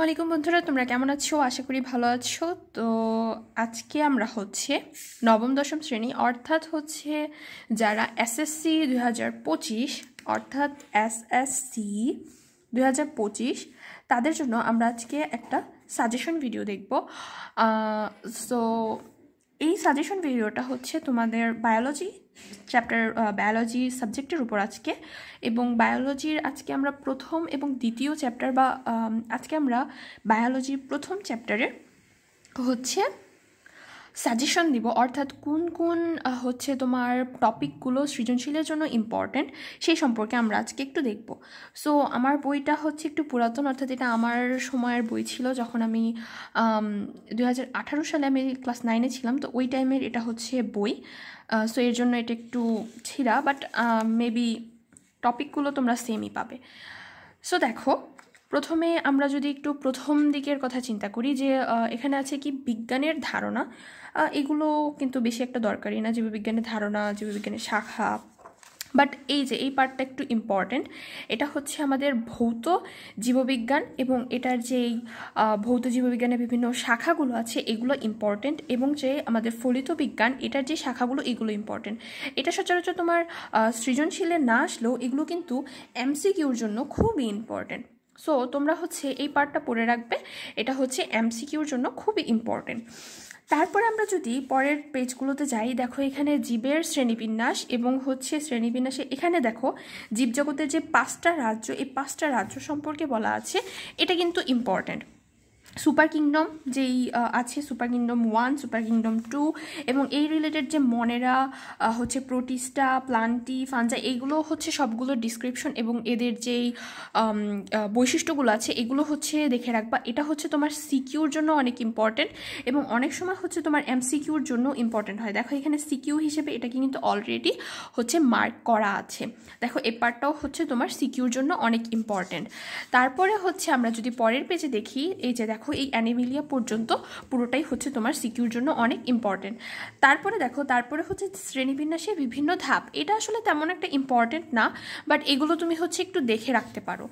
আলাইকুম বন্ধুরা, তোমরা কেমন আছো? আশা করি ভালো আছো। তো আজকে আমরা নবম দশম শ্রেণী অর্থাৎ যারা এসএসসি 2025 অর্থাৎ এসএসসি 2025 তাদের জন্য আমরা আজকে একটা সাজেশন ভিডিও দেখব। সো এই সাজেশন ভিডিওটা তোমাদের বায়োলজি চ্যাপ্টার বায়োলজি সাবজেক্টের উপর আজকে, এবং বায়োলজির আজকে আমরা প্রথম এবং দ্বিতীয় চ্যাপ্টার বা আজকে আমরা বায়োলজির প্রথম চ্যাপ্টারের সাজেশন দিব, অর্থাৎ কোন কোন তোমার টপিকগুলো সৃজনশীলের জন্য ইম্পর্ট্যান্ট সেই সম্পর্কে আমরা আজকে একটু দেখব। সো আমার বইটা একটু পুরাতন, অর্থাৎ এটা আমার সময়ের বই ছিল যখন আমি 2018 সালে আমি ক্লাস 9-এ ছিলাম। তো ওই টাইমের এটা বই। সো এর জন্য এটা একটু ছিঁড়া, বাট মেবি টপিকগুলো তোমরা সেমই পাবে। সো দেখো, প্রথমে আমরা যদি একটু প্রথম দিকের কথা চিন্তা করি যে এখানে আছে কি বিজ্ঞানের ধারণা। এগুলো কিন্তু বেশি একটা দরকারি না, জীববিজ্ঞানের ধারণা, জীববিজ্ঞানের শাখা, বাট এই পার্টটা একটু ইম্পর্টেন্ট। এটা আমাদের ভৌত জীববিজ্ঞান, এবং এটার যেই ভৌত জীববিজ্ঞানের বিভিন্ন শাখাগুলো আছে এগুলো ইম্পর্টেন্ট, এবং যে আমাদের ফলিত বিজ্ঞান এটার যে শাখাগুলো এগুলো ইম্পর্টেন্ট। এটা সচরাচর তোমার সৃজনশীলে না আসলেও এগুলো কিন্তু এমসিকিউর জন্য খুবই ইম্পর্টেন্ট। সো তোমরা এই পার্টটা পড়ে রাখবে, এটা এমসিকিউর জন্য খুবই ইম্পর্টেন্ট। তারপরে আমরা যদি পরের পেজগুলোতে যাই, দেখো এখানে জীবের শ্রেণীবিন্যাস, এবং শ্রেণীবিন্যাসে এখানে দেখো জীবজগতের যে 5টা রাজ্য, এই 5টা রাজ্য সম্পর্কে বলা আছে। এটা কিন্তু ইম্পর্ট্যান্ট। সুপার কিংডম যেই আছে, সুপার কিংডম 1, সুপার কিংডম 2, এবং এই রিলেটেড যে মনেরা, প্রোটিস্টা, প্লান্টি, ফাঞ্জা, এইগুলো সবগুলোর ডিসক্রিপশন এবং এদের যেই বৈশিষ্ট্যগুলো আছে এগুলো দেখে রাখবা। এটা তোমার সিকিউর জন্য অনেক ইম্পর্টেন্ট, এবং অনেক সময় তোমার এমসিকিউর জন্য ইম্পর্টেন্ট হয়। দেখো এখানে সিকিউ হিসেবে এটাকে কিন্তু অলরেডি মার্ক করা আছে। দেখো এই পার্টটাও তোমার সিকিউর জন্য অনেক ইম্পর্টেন্ট। তারপরে আমরা যদি পরের পেজে দেখি, এই যে দেখো এই অ্যানিমিলিয়া পর্যন্ত পুরোটাই তোমার সিকিউর জন্য অনেক ইম্পর্টেন্ট। তারপরে দেখো, তারপরে শ্রেণীবিন্যাসের বিভিন্ন ধাপ। এটা আসলে তেমন একটা ইম্পর্টেন্ট না, বাট এগুলো তুমি একটু দেখে রাখতে পারো।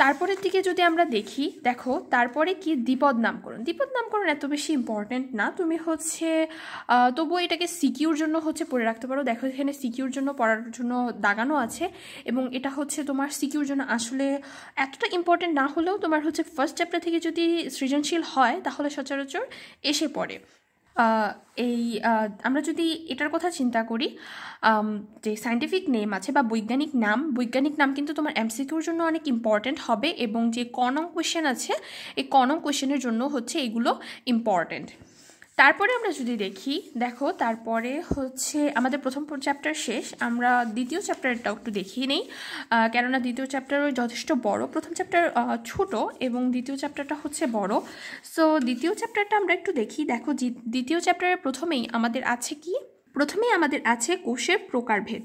তারপরের দিকে যদি আমরা দেখি, দেখো তারপরে কি দ্বিপদ নামকরণ। দ্বিপদ নামকরণ এত বেশি ইম্পর্টেন্ট না, তুমি তবুও এটাকে সিকিউর জন্য পড়ে রাখতে পারো। দেখো এখানে সিকিউর জন্য পড়ার জন্য দাগানো আছে, এবং এটা তোমার সিকিউর জন্য আসলে এতটা ইম্পর্টেন্ট না হলেও তোমার ফার্স্ট চ্যাপ্টার থেকে যদি সৃজনশীল হয় তাহলে সচরাচর এসে পড়ে। আমরা যদি এটার কথা চিন্তা করি, যে সায়েন্টিফিক নেম আছে বা বৈজ্ঞানিক নাম কিন্তু তোমার এমসিকিউর জন্য অনেক ইম্পর্টেন্ট হবে, এবং যে কনং কোয়েশ্চেন আছে এই কনং কোয়েশ্চেনের জন্য এগুলো ইম্পর্টেন্ট। তারপরে আমরা যদি দেখি, দেখো তারপরে আমাদের প্রথম চ্যাপ্টার শেষ, আমরা দ্বিতীয় চ্যাপ্টারটাও একটু দেখিয়ে নেই, কেননা দ্বিতীয় চ্যাপ্টারও যথেষ্ট বড়। প্রথম চ্যাপ্টার ছোট এবং দ্বিতীয় চ্যাপ্টারটা বড়। সো দ্বিতীয় চ্যাপ্টারটা আমরা একটু দেখি। দেখো দ্বিতীয় চ্যাপ্টারের প্রথমেই আমাদের আছে কোষের প্রকারভেদ।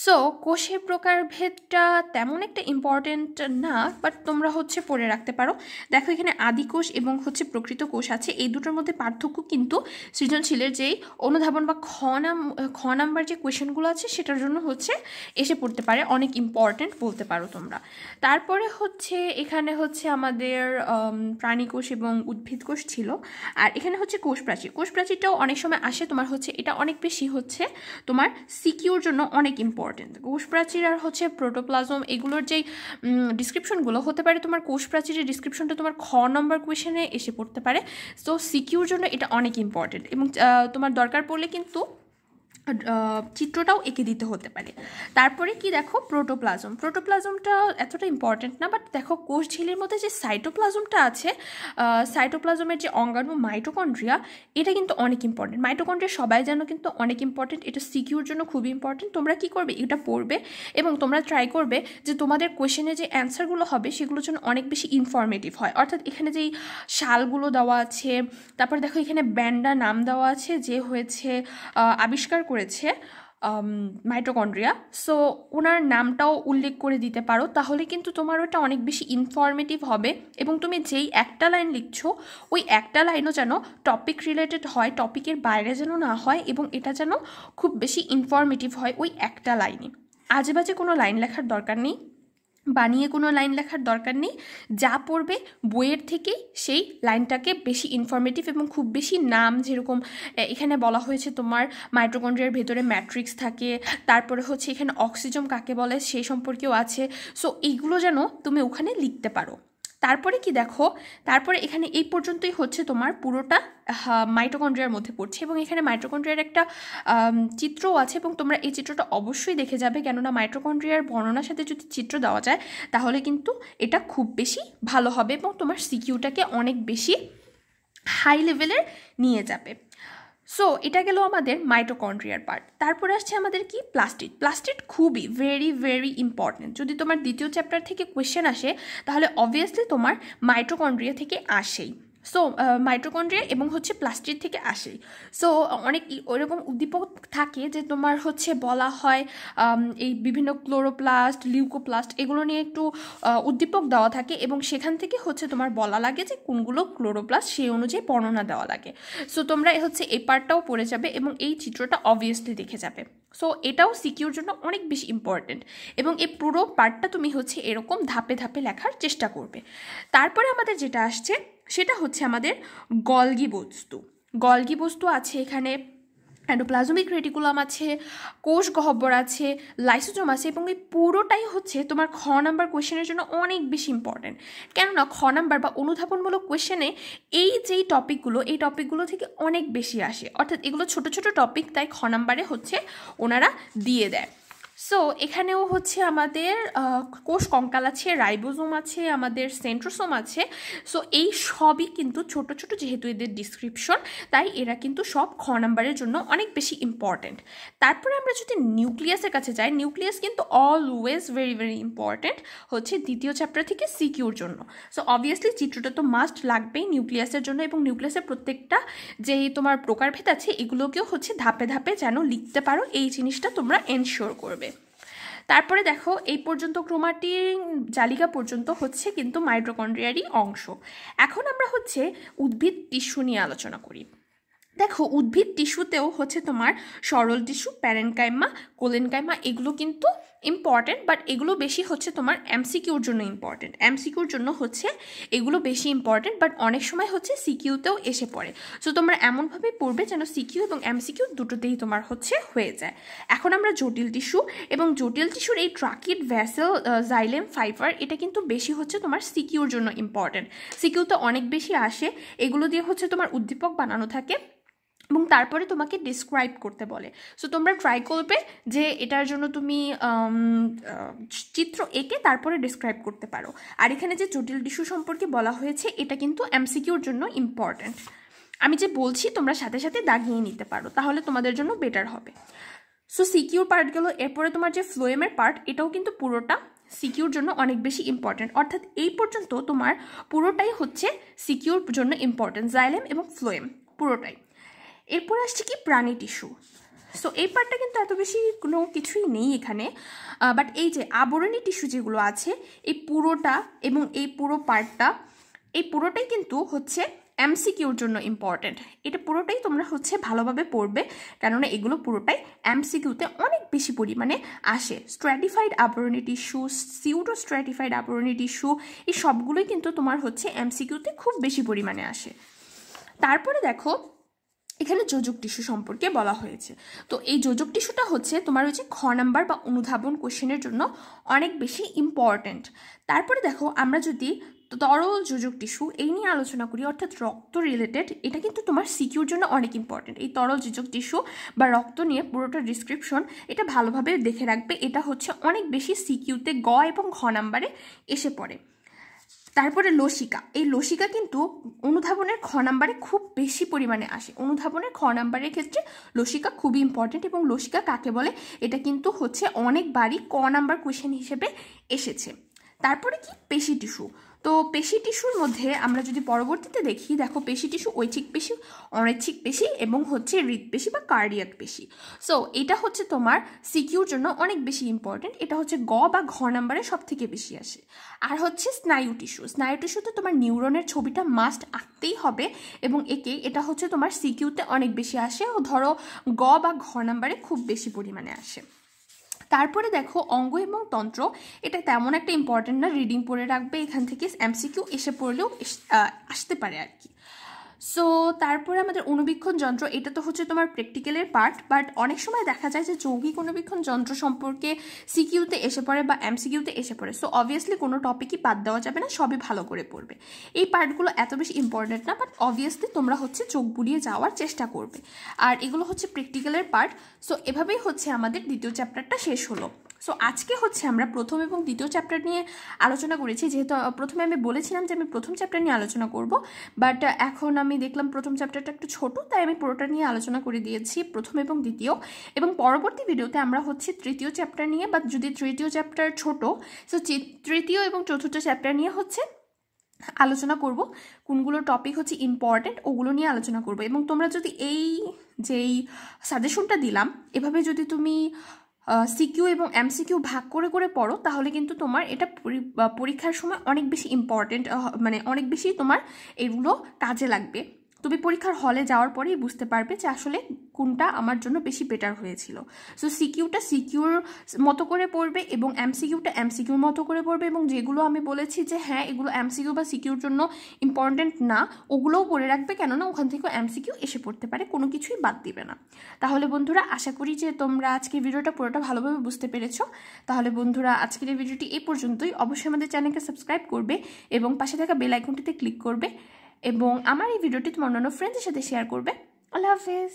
সো কোষের প্রকারভেদটা তেমন একটা ইম্পর্টেন্ট না, বাট তোমরা পড়ে রাখতে পারো। দেখো এখানে আদিকোষ এবং প্রকৃত কোষ আছে, এই দুটোর মধ্যে পার্থক্য কিন্তু সৃজনশীলের যেই অনুধাবন বা খ নাম্বার যে কোয়েশনগুলো আছে সেটার জন্য এসে পড়তে পারে, অনেক ইম্পর্টেন্ট বলতে পারো তোমরা। তারপরে এখানে আমাদের প্রাণীকোষ এবং উদ্ভিদ কোষ ছিল, আর এখানে কোষ প্রাচীরটাও অনেক সময় আসে তোমার এটা অনেক বেশি তোমার সিকিউর জন্য অনেক ইম্পর্টেন্ট। কোষ প্রাচীর আর প্রোটোপ্লাজম, এগুলোর যেই ডিসক্রিপশনগুলো হতে পারে, তোমার কোষ প্রাচীরের ডিসক্রিপশনটা তোমার খ নম্বর কোয়েশনে এসে পড়তে পারে। সো সিকিউর জন্য এটা অনেক ইম্পর্টেন্ট, এবং তোমার দরকার পড়লে কিন্তু চিত্রটাও এঁকে দিতে হতে পারে। তারপরে কি দেখো, প্রোটোপ্লাজমটা এতটা ইম্পর্টেন্ট না, বাট দেখো কোষ ঝিল্লির মধ্যে যে সাইটোপ্লাজমটা আছে, সাইটোপ্লাজমের যে অঙ্গাণু মাইটোকন্ড্রিয়া, এটা কিন্তু অনেক ইম্পর্টেন্ট। মাইটোকন্ড্রিয়া সবাই জানো কিন্তু অনেক ইম্পর্টেন্ট, এটা সিকিউর জন্য খুবই ইম্পর্টেন্ট। তোমরা কি করবে, এটা পড়বে এবং তোমরা ট্রাই করবে যে তোমাদের কোয়েশনে যে অ্যান্সারগুলো হবে সেগুলোর জন্য অনেক বেশি ইনফরমেটিভ হয়। অর্থাৎ এখানে যেই সালগুলো দেওয়া আছে, তারপরে দেখো এখানে ব্যান্ডা নাম দেওয়া আছে যে আবিষ্কার করেছে মাইটোকন্ড্রিয়া, সো ওনার নামটাও উল্লেখ করে দিতে পারো, তাহলে কিন্তু তোমার ওটা অনেক বেশি ইনফরমেটিভ হবে। এবং তুমি যেই একটা লাইন লিখছো ওই একটা লাইনও যেন টপিক রিলেটেড হয়, টপিকের বাইরে যেন না হয়, এবং এটা যেন খুব বেশি ইনফরমেটিভ হয় ওই একটা লাইনে। আজেবাজে কোনো লাইন লেখার দরকার নেই। বানিয়ে কোনো লাইন লেখার দরকার নেই, যা পড়বে বইয়ের থেকেই সেই লাইনটাকে বেশি ইনফরমেটিভ এবং খুব বেশি নাম, যেরকম এখানে বলা হয়েছে তোমার মাইটোকন্ড্রিয়ার ভেতরে ম্যাট্রিক্স থাকে, তারপরে হচ্ছে এখানে অক্সিজম কাকে বলে সেই সম্পর্কেও আছে। সো এইগুলো যেন তুমি ওখানে লিখতে পারো। তারপরে কি দেখো, তারপরে এখানে এই পর্যন্তই হচ্ছে তোমার পুরোটা মাইটোকন্ড্রিয়ার মধ্যে পড়ছে, এবং এখানে মাইটোকন্ড্রিয়ার একটা চিত্রও আছে, এবং তোমরা এই চিত্রটা অবশ্যই দেখে যাবে, কেননা মাইটোকন্ড্রিয়ার বর্ণনার সাথে যদি চিত্র দেওয়া যায় তাহলে কিন্তু এটা খুব বেশি ভালো হবে এবং তোমার সিকিউটাকে অনেক বেশি হাই লেভেলের নিয়ে যাবে। সো এটা গেল আমাদের মাইটোকন্ড্রিয়ার পার্ট। তারপরে আসছে আমাদের কি প্লাস্টিড। প্লাস্টিড খুবই ভেরি ভেরি ইম্পর্টেন্ট। যদি তোমার দ্বিতীয় চ্যাপ্টার থেকে কোয়েশ্চেন আসে তাহলে অবভিয়াসলি তোমার মাইটোকন্ড্রিয়া থেকে আসেই। সো মাইটোকন্ড্রিয়া এবং হচ্ছে প্লাস্টিড থেকে আসেই। সো অনেক ওইরকম উদ্দীপক থাকে যে তোমার হচ্ছে বলা হয় এই বিভিন্ন ক্লোরোপ্লাস্ট, লিউকোপ্লাস্ট এগুলো নিয়ে একটু উদ্দীপক দেওয়া থাকে, এবং সেখান থেকে হচ্ছে তোমার বলা লাগে যে কোনগুলো ক্লোরোপ্লাস্ট, সেই অনুযায়ী বর্ণনা দেওয়া লাগে। সো তোমরা হচ্ছে এই পার্টটাও পড়ে যাবে এবং এই চিত্রটা অবভিয়াসলি দেখে যাবে। সো এটাও সিকিউর জন্য অনেক বেশি ইম্পর্টেন্ট, এবং এই পুরো পার্টটা তুমি হচ্ছে এরকম ধাপে ধাপে লেখার চেষ্টা করবে। তারপরে আমাদের যেটা আসছে সেটা হচ্ছে আমাদের গলগি বস্তু। গলগি বস্তু আছে এখানে, এন্ডোপ্লাজমিক রেটিকুলাম আছে, কোষ গহ্বর আছে, লাইসোজোম আছে, এবং এই পুরোটাই হচ্ছে তোমার খ নাম্বার কোয়েশ্চেনের জন্য অনেক বেশি ইম্পর্টেন্ট। কেননা খ নাম্বার বা অনুধাবনমূলক কোয়েশ্চেনে এই যেই টপিকগুলো, এই টপিকগুলো থেকে অনেক বেশি আসে, অর্থাৎ এগুলো ছোট ছোট টপিক, তাই খ নাম্বারে হচ্ছে ওনারা দিয়ে দেয়। সো এখানেও হচ্ছে আমাদের কোষ কঙ্কাল আছে, রাইবোজোম আছে, আমাদের সেন্ট্রোসোম আছে। সো এই সবই কিন্তু ছোট ছোট, যেহেতু এদের ডিসক্রিপশন, তাই এরা কিন্তু সব খ নাম্বারের জন্য অনেক বেশি ইম্পর্টেন্ট। তারপরে আমরা যদি নিউক্লিয়াসের কাছে যাই, নিউক্লিয়াস কিন্তু অলওয়েজ ভেরি ভেরি ইম্পর্টেন্ট হচ্ছে দ্বিতীয় চ্যাপ্টার থেকে সিকিউর জন্য। সো অবভিয়াসলি চিত্রটা তো মাস্ট লাগবেই নিউক্লিয়াসের জন্য, এবং নিউক্লিয়াসের প্রত্যেকটা যেই তোমার প্রকারভেদ আছে এগুলোকেও হচ্ছে ধাপে ধাপে যেন লিখতে পারো, এই জিনিসটা তোমরা এনশিওর করবে। তারপরে দেখো এই পর্যন্ত ক্রোমাটিন জালিকা পর্যন্ত হচ্ছে কিন্তু মাইটোকন্ড্রিয়ারই অংশ। এখন আমরা হচ্ছে উদ্ভিদ টিস্যু নিয়ে আলোচনা করি। দেখো উদ্ভিদ টিস্যুতেও হচ্ছে তোমার সরল টিস্যু, প্যারেনকাইমা, কোলেনকাইমা এগুলো কিন্তু ইম্পর্টেন্ট, বাট এগুলো বেশি হচ্ছে তোমার এমসিকিউর জন্য ইম্পর্টেন্ট। এমসিকিউর জন্য হচ্ছে এগুলো বেশি ইম্পর্টেন্ট, বাট অনেক সময় হচ্ছে সিকিউতেও এসে পড়ে। সো তোমরা এমনভাবে পড়বে যেন সিকিউ এবং এমসিকিউ দুটোতেই তোমার হচ্ছে হয়ে যায়। এখন আমরা জটিল টিস্যু, এবং জটিল টিস্যুর এই ট্রাকিড, ভ্যাসেল, জাইলেম, ফাইবার এটা কিন্তু বেশি হচ্ছে তোমার সিকিউর জন্য ইম্পর্টেন্ট। সিকিউতে অনেক বেশি আসে, এগুলো দিয়ে হচ্ছে তোমার উদ্দীপক বানানো থাকে এবং তারপরে তোমাকে ডিসক্রাইব করতে বলে। সো তোমরা ট্রাই করবে যে এটার জন্য তুমি চিত্র এঁকে তারপরে ডিসক্রাইব করতে পারো। আর এখানে যে জটিল টিস্যু সম্পর্কে বলা হয়েছে এটা কিন্তু এমসিকিউর জন্য ইম্পর্ট্যান্ট। আমি যে বলছি তোমরা সাথে সাথে দাগিয়ে নিতে পারো, তাহলে তোমাদের জন্য বেটার হবে। সো সিকিউর পার্ট গেল। এরপরে তোমার যে ফ্লোয়েমের পার্ট, এটাও কিন্তু পুরোটা সিকিউর জন্য অনেক বেশি ইম্পর্টেন্ট, অর্থাৎ এই পর্যন্ত তোমার পুরোটাই হচ্ছে সিকিউর জন্য ইম্পর্টেন্ট, জাইলেম এবং ফ্লোয়েম পুরোটাই। এরপর আসছে কি প্রাণী টিস্যু। সো এই পার্টটা কিন্তু এত বেশি কোনো কিছুই নেই এখানে, বাট এই যে আবরণী টিস্যু যেগুলো আছে এই পুরোটা এবং এই পুরো পার্টটা, এই পুরোটাই কিন্তু হচ্ছে এমসিকিউর জন্য ইম্পর্টেন্ট। এটা পুরোটাই তোমরা হচ্ছে ভালোভাবে পড়বে, কেননা এগুলো পুরোটাই এমসিকিউতে অনেক বেশি পরিমাণে আসে। স্ট্র্যাটিফাইড আবরণী টিস্যু, সিউডো স্ট্র্যাটিফাইড আবরণী টিস্যু, এই সবগুলোই কিন্তু তোমার হচ্ছে এমসিকিউতে খুব বেশি পরিমাণে আসে। তারপরে দেখো এখানে যোজক টিস্যু সম্পর্কে বলা হয়েছে। তো এই যোজক টিস্যুটা হচ্ছে তোমার হচ্ছে খ নাম্বার বা অনুধাবন কোশ্চেনের জন্য অনেক বেশি ইম্পর্টেন্ট। তারপরে দেখো আমরা যদি তরল যোজক টিস্যু এই নিয়ে আলোচনা করি, অর্থাৎ রক্ত রিলেটেড, এটা কিন্তু তোমার সিকিউর জন্য অনেক ইম্পর্টেন্ট। এই তরল যোজক টিস্যু বা রক্ত নিয়ে পুরোটা ডিসক্রিপশন এটা ভালোভাবে দেখে রাখবে, এটা হচ্ছে অনেক বেশি সিকিউতে গ এবং ঘ নাম্বারে এসে পড়ে। তারপরে লসিকা, এই লসিকা কিন্তু অনুধাবনের খ নাম্বারে খুব বেশি পরিমাণে আসে। অনুধাবনের খ নাম্বারের ক্ষেত্রে লসিকা খুবই ইম্পর্টেন্ট, এবং লসিকা কাকে বলে এটা কিন্তু হচ্ছে অনেকবারই ক নাম্বার কোয়েশ্চেন হিসেবে এসেছে। তারপরে কি পেশি টিস্যু। তো পেশি টিস্যুর মধ্যে আমরা যদি পরবর্তীতে দেখি, দেখো পেশি টিস্যু ঐচ্ছিক পেশি, অনৈচ্ছিক পেশি এবং হচ্ছে হৃদপেশি বা কার্ডিয়াক পেশি। সো এটা হচ্ছে তোমার সিকিউর জন্য অনেক বেশি ইম্পর্টেন্ট, এটা হচ্ছে গ বা ঘ নাম্বারে সব থেকে বেশি আসে। আর হচ্ছে স্নায়ু টিস্যু। স্নায়ু টিস্যুতে তোমার নিউরনের ছবিটা মাস্ট আঁকতেই হবে, এবং এটা হচ্ছে তোমার সিকিউতে অনেক বেশি আসে, ও ধরো গ বা ঘ নাম্বারে খুব বেশি পরিমাণে আসে। তারপরে দেখো অঙ্গ এবং তন্ত্র, এটা তেমন একটা ইম্পর্টেন্ট না, রিডিং পড়ে রাখবে, এখান থেকে এমসিকিউ এসে পড়লেও আসতে পারে আর কি। সো তারপরে আমাদের অণুবীক্ষণ যন্ত্র, এটা তো হচ্ছে তোমার প্র্যাকটিক্যালের পার্ট, বাট অনেক সময় দেখা যায় যে যৌগিক অণুবীক্ষণ যন্ত্র সম্পর্কে সিকিউতে এসে পড়ে বা এমসিকিউতে এসে পড়ে। সো অবভিয়াসলি কোনো টপিকই বাদ দেওয়া যাবে না, সবই ভালো করে পড়বে। এই পার্টগুলো এত বেশি ইম্পর্টেন্ট না, বাট অবভিয়াসলি তোমরা হচ্ছে চোখ বুলিয়ে যাওয়ার চেষ্টা করবে, আর এগুলো হচ্ছে প্র্যাকটিক্যালের পার্ট। সো এভাবেই হচ্ছে আমাদের দ্বিতীয় চ্যাপ্টারটা শেষ হলো। সো আজকে হচ্ছে আমরা প্রথম এবং দ্বিতীয় চ্যাপ্টার নিয়ে আলোচনা করেছি, যেহেতু প্রথমে আমি বলেছিলাম যে আমি প্রথম চ্যাপ্টার নিয়ে আলোচনা করব, বাট এখন আমি দেখলাম প্রথম চ্যাপ্টারটা একটু ছোট, তাই আমি পুরোটা নিয়ে আলোচনা করে দিয়েছি, প্রথম এবং দ্বিতীয়। এবং পরবর্তী ভিডিওতে আমরা হচ্ছে তৃতীয় চ্যাপ্টার নিয়ে, বা যদি তৃতীয় চ্যাপ্টার ছোট, সো তৃতীয় এবং চতুর্থ চ্যাপ্টার নিয়ে হচ্ছে আলোচনা করব, কোনগুলো টপিক হচ্ছে ইম্পর্টেন্ট ওগুলো নিয়ে আলোচনা করব। এবং তোমরা যদি এই যেই সাজেশনটা দিলাম এভাবে যদি তুমি সিকিউ এবং এমসিকিউ ভাগ করে করে পড়ো, তাহলে কিন্তু তোমার এটা পরীক্ষার সময় অনেক বেশি ইম্পর্টেন্ট, মানে অনেক বেশি তোমার এগুলো কাজে লাগবে। তুমি পরীক্ষার হলে যাওয়ার পরেই বুঝতে পারবে যে আসলে কোনটা আমার জন্য বেশি বেটার হয়েছিল। সো সিকিউটা সিকিউর মতো করে পড়বে এবং এমসিকিউটা এমসিকিউর মতো করে পড়বে, এবং যেগুলো আমি বলেছি যে হ্যাঁ এগুলো এমসিকিউ বা সিকিউর জন্য ইম্পর্টেন্ট না, ওগুলোও পড়ে রাখবে, কেননা ওখান থেকে এমসিকিউ এসে পড়তে পারে, কোনো কিছুই বাদ দিবে না। তাহলে বন্ধুরা আশা করি যে তোমরা আজকের ভিডিওটা পুরোটা ভালোভাবে বুঝতে পেরেছো। তাহলে বন্ধুরা আজকের এই ভিডিওটি এই পর্যন্তই। অবশ্যই আমাদের চ্যানেলকে সাবস্ক্রাইব করবে এবং পাশে থাকা বেল আইকনটিতে ক্লিক করবে, এবং আমার এই ভিডিওটি তোমার অন্যান্য ফ্রেন্ডসের সাথে শেয়ার করবে। আল্লাহ হাফেজ।